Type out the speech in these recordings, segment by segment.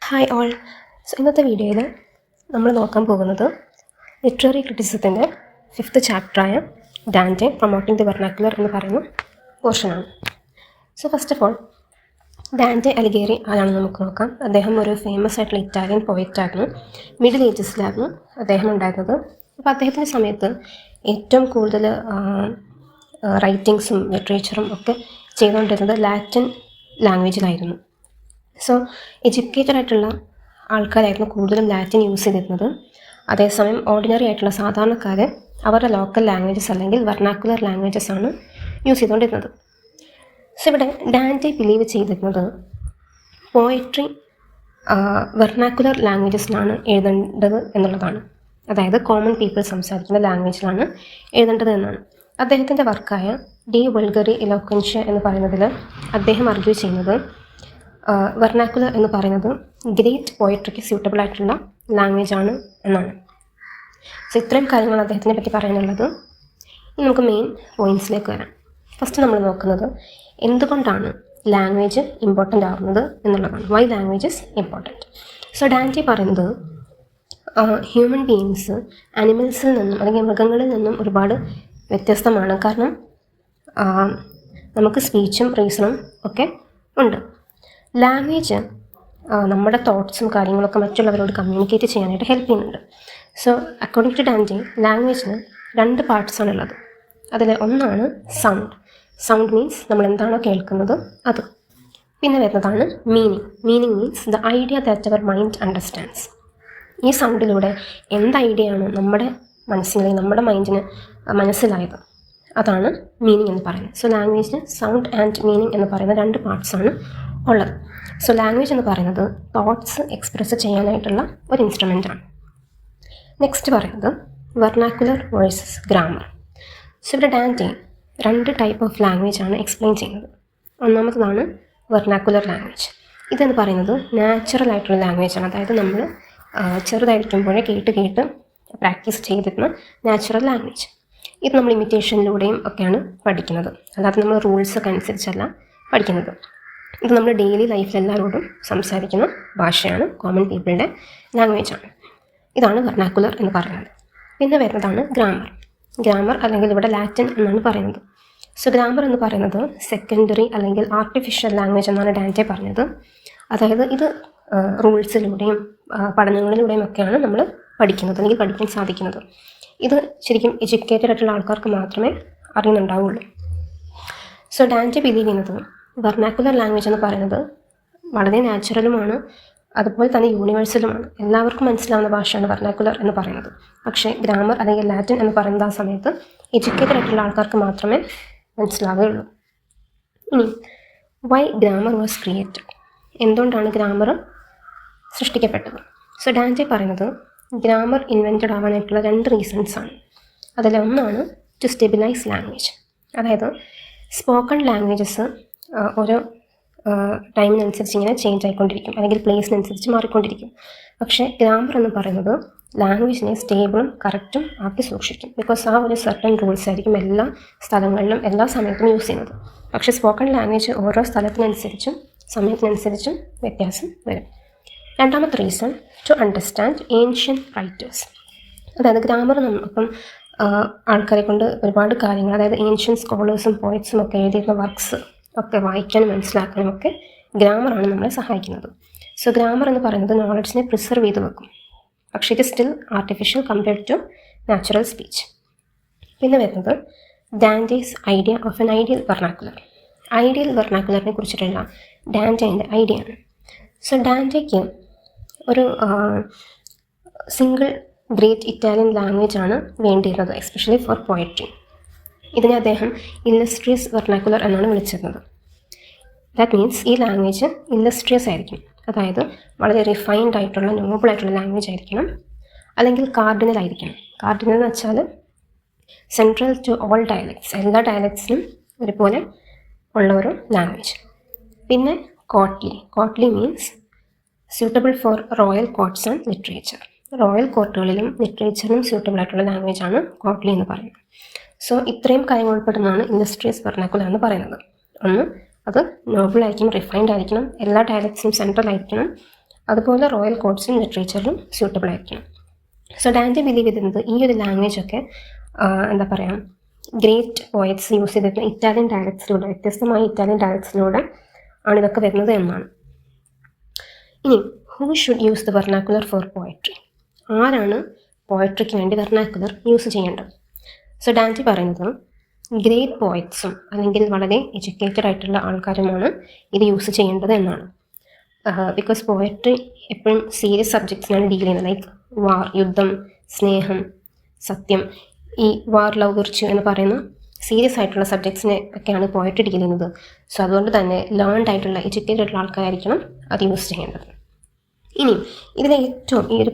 Hi all. ഇന്നത്തെ വീഡിയോയിൽ നമ്മൾ നോക്കാൻ പോകുന്നത് ലിറ്റററി ക്രിറ്റിസിസത്തിൻ്റെ 5th ചാപ്റ്ററായ ഡാൻറ്റെ പ്രൊമോട്ടിംഗ് ദി വെർനാക്കുലർ എന്ന് പറയുന്ന പോർഷനാണ്. ഫസ്റ്റ് ഓഫ് ഓൾ ഡാൻറ്റെ അലിഗേരി ആരാണെന്ന് നമുക്ക് നോക്കാം. അദ്ദേഹം ഒരു ഫേമസ് ആയിട്ടുള്ള ഇറ്റാലിയൻ പോയറ്റായിരുന്നു. മിഡിൽ ഏജസിലായിരുന്നു അദ്ദേഹം ഉണ്ടായിരുന്നത്. അപ്പോൾ അദ്ദേഹത്തിൻ്റെ സമയത്ത് ഏറ്റവും കൂടുതൽ റൈറ്റിങ്സും ലിറ്ററേച്ചറും ഒക്കെ ചെയ്തുകൊണ്ടിരുന്നത് ലാറ്റിൻ ലാംഗ്വേജിലായിരുന്നു. എഡ്യൂക്കേറ്റഡ് ആയിട്ടുള്ള ആൾക്കാരായിരുന്നു കൂടുതലും ലാറ്റിൻ യൂസ് ചെയ്തിരുന്നത്. അതേസമയം ഓർഡിനറി ആയിട്ടുള്ള സാധാരണക്കാർ അവരുടെ ലോക്കൽ ലാംഗ്വേജസ് അല്ലെങ്കിൽ വെർനാക്കുലർ ലാംഗ്വേജസ് ആണ് യൂസ് ചെയ്തുകൊണ്ടിരുന്നത്. ഇവിടെ ഡാൻറ്റെ ബിലീവ് ചെയ്തിരുന്നത് പോയട്രി വെർനാക്കുലർ ലാംഗ്വേജസിലാണ് എഴുതേണ്ടത് എന്നുള്ളതാണ്. അതായത് കോമൺ പീപ്പിൾ സംസാരിക്കുന്ന ലാംഗ്വേജിലാണ് എഴുതേണ്ടത് എന്നാണ്. അദ്ദേഹത്തിൻ്റെ വർക്കായ ഡി വൾഗറി ഇലോക്വൻഷ്യ എന്ന് പറയുന്നതിൽ അദ്ദേഹം ആർഗ്യൂ ചെയ്യുന്നത് വെർനാക്കുലർ എന്ന് പറയുന്നത് ഗ്രേറ്റ് പോയട്രിക്ക് സ്യൂട്ടബിൾ ആയിട്ടുള്ള ലാംഗ്വേജ് ആണ് എന്നാണ്. ഇത്രയും കാര്യങ്ങൾ അദ്ദേഹത്തിനെ പറ്റി പറയാനുള്ളത്. ഇനി നമുക്ക് മെയിൻ പോയിൻറ്റ്സിലേക്ക് വരാം. ഫസ്റ്റ് നമ്മൾ നോക്കുന്നത് എന്തുകൊണ്ടാണ് ലാംഗ്വേജ് ഇമ്പോർട്ടൻ്റ് ആവുന്നത് എന്നുള്ളതാണ്. Why language is important. Dante പറയുന്നത് ഹ്യൂമൻ ബീയിങ്സ് ആനിമൽസിൽ നിന്നും അല്ലെങ്കിൽ മൃഗങ്ങളിൽ നിന്നും ഒരുപാട് വ്യത്യസ്തമാണ്. കാരണം നമുക്ക് സ്പീച്ചും റീസണും ഒക്കെ ഉണ്ട്. ലാംഗ്വേജ് നമ്മുടെ തോട്ട്സും കാര്യങ്ങളൊക്കെ മറ്റുള്ളവരോട് കമ്മ്യൂണിക്കേറ്റ് ചെയ്യാനായിട്ട് ഹെൽപ്പ് ചെയ്യുന്നുണ്ട്. അക്കോർഡിംഗ് ടു ഡാൻറ്റെ ലാംഗ്വേജിന് 2 പാർട്സാണുള്ളത്. അതിൽ ഒന്നാണ് സൗണ്ട് മീൻസ് നമ്മൾ എന്താണോ കേൾക്കുന്നത് അത്. പിന്നെ വരുന്നതാണ് meaning means the idea that our mind understands. ഈ സൗണ്ടിലൂടെ എന്ത് ഐഡിയ ആണ് നമ്മുടെ മനസ്സിലെ നമ്മുടെ മൈൻഡിന് മനസ്സിലായത് അതാണ് മീനിങ് എന്ന് പറയുന്നത്. ലാംഗ്വേജിന് സൗണ്ട് ആൻഡ് മീനിങ് എന്ന് പറയുന്ന 2 പാർട്സാണ് ഉള്ളത്. ലാംഗ്വേജ് എന്ന് പറയുന്നത് തോട്ട്സ് എക്സ്പ്രസ് ചെയ്യാനായിട്ടുള്ള ഒരു ഇൻസ്ട്രുമെൻ്റാണ്. നെക്സ്റ്റ് പറയുന്നത് വെർനാക്കുലർ വേഴ്സസ് ഗ്രാമർ. ഇവിടെ ഡാൻറ്റെ 2 ടൈപ്പ് ഓഫ് ലാംഗ്വേജ് ആണ് എക്സ്പ്ലെയിൻ ചെയ്യുന്നത്. ഒന്നാമത്തതാണ് വെർനാക്കുലർ ലാംഗ്വേജ്. ഇതെന്ന് പറയുന്നത് നാച്ചുറൽ ആയിട്ടുള്ള ലാംഗ്വേജ് ആണ്. അതായത് നമ്മൾ ചെറുതായിരിക്കുമ്പോഴേ കേട്ട് പ്രാക്ടീസ് ചെയ്തിരുന്ന നാച്ചുറൽ ലാംഗ്വേജ്. ഇത് നമ്മൾ ഇമിറ്റേഷനിലൂടെയും ഒക്കെയാണ് പഠിക്കുന്നത്. അല്ലാതെ നമ്മൾ റൂൾസൊക്കെ അനുസരിച്ചല്ല പഠിക്കുന്നത്. ഇത് നമ്മൾ ഡെയിലി ലൈഫിൽ എല്ലാവരോടും സംസാരിക്കുന്ന ഭാഷയാണ്, കോമൺ പീപ്പിളുടെ ലാംഗ്വേജാണ്. ഇതാണ് വെർനാക്കുലർ എന്ന് പറയുന്നത്. പിന്നെ വരുന്നതാണ് ഗ്രാമർ അല്ലെങ്കിൽ ഇവിടെ ലാറ്റിൻ എന്നാണ് പറയുന്നത്. ഗ്രാമർ എന്ന് പറയുന്നത് സെക്കൻഡറി അല്ലെങ്കിൽ ആർട്ടിഫിഷ്യൽ ലാംഗ്വേജ് എന്നാണ് ഡാൻറ്റെ പറഞ്ഞത്. അതായത് ഇത് റൂൾസിലൂടെയും പഠനങ്ങളിലൂടെയും ഒക്കെയാണ് നമ്മൾ പഠിക്കുന്നത് അല്ലെങ്കിൽ പഠിക്കാൻ സാധിക്കുന്നത്. ഇത് ശരിക്കും എഡ്യൂക്കേറ്റഡ് ആയിട്ടുള്ള ആൾക്കാർക്ക് മാത്രമേ അറിയുന്നുണ്ടാവുള്ളൂ. ഡാൻറ്റെ ബിലീവ് ചെയ്യുന്നത് വെർനാക്കുലർ ലാംഗ്വേജ് എന്ന് പറയുന്നത് വളരെ നാച്ചുറലുമാണ്, അതുപോലെ തന്നെ യൂണിവേഴ്സലുമാണ്. എല്ലാവർക്കും മനസ്സിലാവുന്ന ഭാഷയാണ് വെർനാക്കുലർ എന്ന് പറയുന്നത്. പക്ഷേ ഗ്രാമർ അല്ലെങ്കിൽ ലാറ്റിൻ എന്ന് പറയുന്നത് ആ സമയത്ത് എഡ്യൂക്കേറ്റഡ് ആയിട്ടുള്ള ആൾക്കാർക്ക് മാത്രമേ മനസ്സിലാവുകയുള്ളൂ. ഇനി വൈ ഗ്രാമർ വാസ് ക്രിയേറ്റഡ്, എന്തുകൊണ്ടാണ് ഗ്രാമർ സൃഷ്ടിക്കപ്പെട്ടത്? ഡാൻറ്റെ പറയുന്നത് ഗ്രാമർ ഇൻവെൻറ്റഡ് ആവാനായിട്ടുള്ള 2 റീസൺസാണ്. അതിലൊന്നാണ് ടു സ്റ്റെബിലൈസ് ലാംഗ്വേജ്. അതായത് സ്പോക്കൺ ലാംഗ്വേജസ് ഓരോ ടൈമിനനുസരിച്ച് ഇങ്ങനെ ചേഞ്ച് ആയിക്കൊണ്ടിരിക്കും അല്ലെങ്കിൽ പ്ലേസിനനുസരിച്ച് മാറിക്കൊണ്ടിരിക്കും. പക്ഷേ ഗ്രാമർ എന്ന് പറയുന്നത് ലാംഗ്വേജിനെ സ്റ്റേബിളും കറക്റ്റും ആക്കി സൂക്ഷിക്കും. ബിക്കോസ് ആ ഒരു സർട്ടൻ റൂൾസ് ആയിരിക്കും എല്ലാ സ്ഥലങ്ങളിലും എല്ലാ സമയത്തും യൂസ് ചെയ്യുന്നത്. പക്ഷേ സ്പോക്കൺ ലാംഗ്വേജ് ഓരോ സ്ഥലത്തിനനുസരിച്ചും സമയത്തിനനുസരിച്ചും വ്യത്യാസം വരും. രണ്ടാമത്തെ reason to understand ancient writers. അതായത് ഗ്രാമർ നമുക്കിപ്പം ആൾക്കാരെ കൊണ്ട് ഒരുപാട് കാര്യങ്ങൾ, അതായത് ഏൻഷ്യൻ സ്കോളേഴ്സും പോയറ്റ്സും ഒക്കെ എഴുതിയിരുന്ന വർക്ക്സ് ഒക്കെ വായിക്കാനും മനസ്സിലാക്കാനും ഒക്കെ ഗ്രാമറാണ് നമ്മളെ സഹായിക്കുന്നത്. ഗ്രാമർ എന്ന് പറയുന്നത് നോളജിനെ പ്രിസർവ് ചെയ്ത് വെക്കും. പക്ഷേ ഇത് still artificial compared to natural speech. പിന്നെ വരുന്നത് Dante's idea of an ideal vernacular. Ideal വെർനാക്കുലറിനെ കുറിച്ചിട്ടുള്ള ഡാൻറ്റേൻ്റെ ഐഡിയ ആണ്. ഡാൻറ്റയ്ക്ക് ഒരു സിംഗിൾ ഗ്രേറ്റ് ഇറ്റാലിയൻ ലാംഗ്വേജ് ആണ് വേണ്ടിയിരുന്നത്, എസ്പെഷ്യലി ഫോർ പോയട്രി. ഇതിനെ അദ്ദേഹം ഇല്ലസ്ട്രിയസ് വെർനാക്കുലർ എന്നാണ് വിളിച്ചിരുന്നത്. ദാറ്റ് മീൻസ് ഈ ലാംഗ്വേജ് ഇല്ലസ്ട്രിയസ് ആയിരിക്കും, അതായത് വളരെ റിഫൈൻഡ് ആയിട്ടുള്ള നോബിൾ ആയിട്ടുള്ള ലാംഗ്വേജ് ആയിരിക്കണം, അല്ലെങ്കിൽ കാർഡിനൽ ആയിരിക്കണം. കാർഡിനൽ എന്ന് വെച്ചാൽ സെൻട്രൽ ടു ഓൾ ഡയലക്ട്സ്, എല്ലാ ഡയലക്ട്സിനും ഒരുപോലെ ഉള്ള ഒരു ലാംഗ്വേജ്. പിന്നെ courtly means suitable for royal courts and literature. Royal കോർട്ടുകളിലും ലിറ്ററേച്ചറിനും സ്യൂട്ടബിൾ ആയിട്ടുള്ള ലാംഗ്വേജാണ് കോർട്ട്ലി എന്ന് പറയുന്നത്. ഇത്രയും കാര്യങ്ങൾ ഉൾപ്പെടുന്നതാണ് ഇല്ലസ്ട്രിയസ് വെർനാക്കുലർ എന്ന് പറയുന്നത്. ഒന്ന്, അത് നോബിൾ ആയിരിക്കണം, റിഫൈൻഡ് ആയിരിക്കണം, എല്ലാ ഡയലക്ട്സിനും സെൻട്രൽ ആയിരിക്കണം, അതുപോലെ റോയൽ കോഡ്സിലും ലിറ്ററേച്ചറിലും സ്യൂട്ടബിൾ ആയിരിക്കണം. സോ ഡാൻറ്റെ ബിലീവ് ചെയ്തിരുന്നത് ഈ ഒരു ലാംഗ്വേജൊക്കെ എന്താ പറയുക, ഗ്രേറ്റ് പോയറ്റ്സ് യൂസ് ചെയ്തിരുന്ന ഇറ്റാലിയൻ ഡയലക്ട്സിലൂടെ, വ്യത്യസ്തമായ ഇറ്റാലിയൻ ഡയലക്ട്സിലൂടെ ആണ് ഇതൊക്കെ വരുന്നത് എന്നാണ്. ഇനി who should use the vernacular for poetry? ആരാണ് പോയട്രിക്ക് വേണ്ടി വെർനാക്കുലർ യൂസ് ചെയ്യേണ്ടത്? സോ ഡാൻറ്റെ പറയുന്നത് ഗ്രേറ്റ് പോയറ്റ്സും അല്ലെങ്കിൽ വളരെ എഡ്യൂക്കേറ്റഡ് ആയിട്ടുള്ള ആൾക്കാരുമാണ് ഇത് യൂസ് ചെയ്യേണ്ടത് എന്നാണ്. ബിക്കോസ് പോയട്രി എപ്പോഴും സീരിയസ് സബ്ജക്ട്സിനാണ് ഡീൽ ചെയ്യുന്നത്. ലൈക്ക് വാർ, യുദ്ധം, സ്നേഹം, സത്യം, ഈ വാർ, ലവ്, വിർച്യു എന്ന് പറയുന്ന സീരിയസ് ആയിട്ടുള്ള സബ്ജക്ട്സിനെ ഒക്കെയാണ് പോയട്രി ഡീൽ ചെയ്യുന്നത്. സോ അതുകൊണ്ട് തന്നെ ലേൺഡ് ആയിട്ടുള്ള എഡ്യൂക്കേറ്റഡ് ആയിട്ടുള്ള ആൾക്കാരായിരിക്കണം അത് യൂസ് ചെയ്യേണ്ടത്. ഇനി ഇതിലെ ഏറ്റവും ഈ ഒരു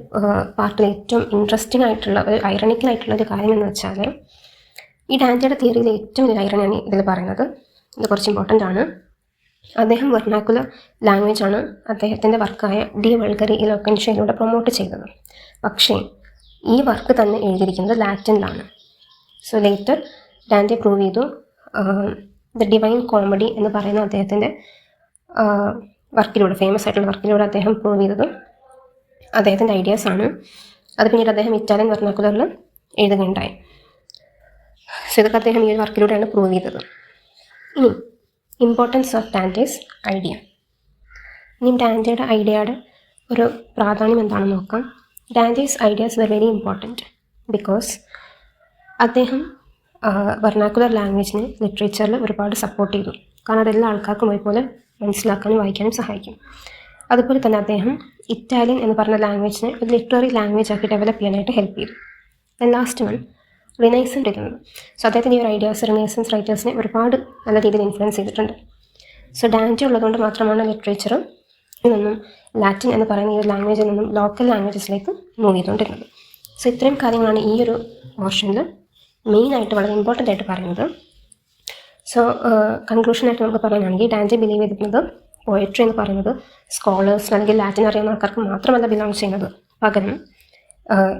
പാർട്ടിലെ ഏറ്റവും ഇൻട്രസ്റ്റിംഗ് ആയിട്ടുള്ള ഒരു ഐറണിക്കൽ ആയിട്ടുള്ള ഒരു കാര്യം എന്ന് വെച്ചാൽ, ഈ ഡാൻറ്റയുടെ തിയറിയിലെ ഏറ്റവും വലിയ ഐറണിയാണ് ഇതിൽ പറയുന്നത്. ഇത് കുറച്ച് ഇമ്പോർട്ടൻ്റ് ആണ്. അദ്ദേഹം വെർനാക്കുലർ ലാംഗ്വേജാണ് അദ്ദേഹത്തിൻ്റെ വർക്കായ ഡി വൾഗറി ഇലോക്വൻഷ്യയിലൂടെ പ്രൊമോട്ട് ചെയ്തത്. പക്ഷേ ഈ വർക്ക് തന്നെ എഴുതിയിരിക്കുന്നത് ലാറ്റിനിലാണ്. സോ ലേറ്റർ ഡാൻറ്റെ പ്രൂവ് ചെയ്തു ദ ഡിവൈൻ കോമഡി എന്ന് പറയുന്ന അദ്ദേഹത്തിൻ്റെ വർക്കിലൂടെ, ഫേമസ് ആയിട്ടുള്ള വർക്കിലൂടെ അദ്ദേഹം പ്രൂവ് ചെയ്തത് അദ്ദേഹത്തിൻ്റെ ഐഡിയാസാണ്. അത് പിന്നീട് അദ്ദേഹം ഇറ്റാലിയൻ വെർനാക്കുലറിൽ എഴുതുകയുണ്ടായി. സോ ഇതൊക്കെ അദ്ദേഹം ഈ ഒരു വർക്കിലൂടെയാണ് പ്രൂവ് ചെയ്തത്. ഇനി ഇമ്പോർട്ടൻസ് ഓഫ് ഡാൻറ്റേസ് ഐഡിയ. ഇനി ഡാൻറ്റയുടെ ഐഡിയയുടെ ഒരു പ്രാധാന്യം എന്താണെന്ന് നോക്കാം. Dante's ideas were very important because അദ്ദേഹം വെർനാക്കുലർ ലാംഗ്വേജിനെ ലിറ്ററേച്ചറിൽ ഒരുപാട് സപ്പോർട്ട് ചെയ്തു. കാരണം അതെല്ലാ ആൾക്കാർക്കും ഒരുപോലെ മനസ്സിലാക്കാനും വായിക്കാനും സഹായിക്കും. അതുപോലെ തന്നെ അദ്ദേഹം ഇറ്റാലിയൻ എന്ന് പറഞ്ഞ ലാംഗ്വേജിനെ ഒരു ലിറ്റററി ലാംഗ്വേജ് ആക്കി ഡെവലപ്പ് ചെയ്യാനായിട്ട് ഹെൽപ്പ് ചെയ്തു. ലാസ്റ്റ് വൺ റിനൈസൻസ് എഴുതുന്നത്. സോ അദ്ദേഹത്തിൻ്റെ ഈ ഒരു ഐഡിയാസ് റിനൈസൻസ് റൈറ്റേഴ്സിനെ ഒരുപാട് നല്ല രീതിയിൽ ഇൻഫ്ലുവൻസ് ചെയ്തിട്ടുണ്ട്. സോ ഡാൻറ്റെ ഉള്ളതുകൊണ്ട് മാത്രമാണ് ലിറ്ററേച്ചർ നിന്നും ലാറ്റിൻ എന്ന് പറയുന്ന ഈ ഒരു ലാംഗ്വേജിൽ നിന്നും ലോക്കൽ ലാംഗ്വേജസിലേക്ക് മൂവ് ചെയ്തുകൊണ്ടിരുന്നത്. സോ ഇത്രയും കാര്യങ്ങളാണ് ഈ ഒരു പോർഷനിൽ മെയിനായിട്ട് വളരെ ഇമ്പോർട്ടൻ്റ് ആയിട്ട് പറയുന്നത്. സോ കൺക്ലൂഷനായിട്ട് നമുക്ക് പറയാനാണെങ്കിൽ ഡാൻറ്റെ ബിലീവ് ചെയ്തിരുന്നത് പോയട്രി എന്ന് പറയുന്നത് സ്കോളേഴ്സ് അല്ലെങ്കിൽ ലാറ്റിൻ അറിയാവുന്ന ആൾക്കാർക്ക് മാത്രമല്ല ബിലോങ് ചെയ്യുന്നത്, പകരം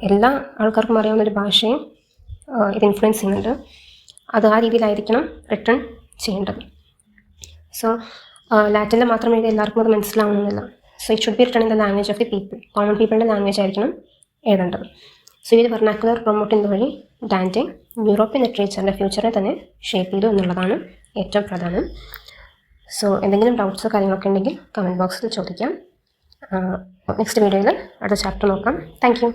എല്ലാ ആൾക്കാർക്കും അറിയാവുന്ന ഒരു ഭാഷയും ഇത് ഇൻഫ്ലുവൻസ് ചെയ്യുന്നുണ്ട്. അത് ആ രീതിയിലായിരിക്കണം റിട്ടേൺ ചെയ്യേണ്ടത്. സോ ലാറ്റിനിൽ മാത്രം എഴുതി എല്ലാവർക്കും അത് മനസ്സിലാവണമെന്നില്ല. So it should be written in the language of the people. Common പീപ്പിളിൻ്റെ ലാംഗ്വേജ് ആയിരിക്കണം എഴുതേണ്ടത്. സോ ഈ വെർനാക്കുലർ പ്രൊമോട്ട് ചെയ്യുന്നത് വഴി ഡാൻറ്റെ യൂറോപ്യൻ ലിറ്ററേച്ചറിൻ്റെ ഫ്യൂച്ചറെ തന്നെ ഷേപ്പ് ചെയ്തു എന്നുള്ളതാണ് ഏറ്റവും പ്രധാനം. സോ എന്തെങ്കിലും ഡൗട്ട്സോ കാര്യങ്ങളൊക്കെ ഉണ്ടെങ്കിൽ കമൻറ്റ് ബോക്സിൽ ചോദിക്കാം. നെക്സ്റ്റ് വീഡിയോയിൽ അടുത്ത ചാപ്റ്റർ നോക്കാം. Thank you.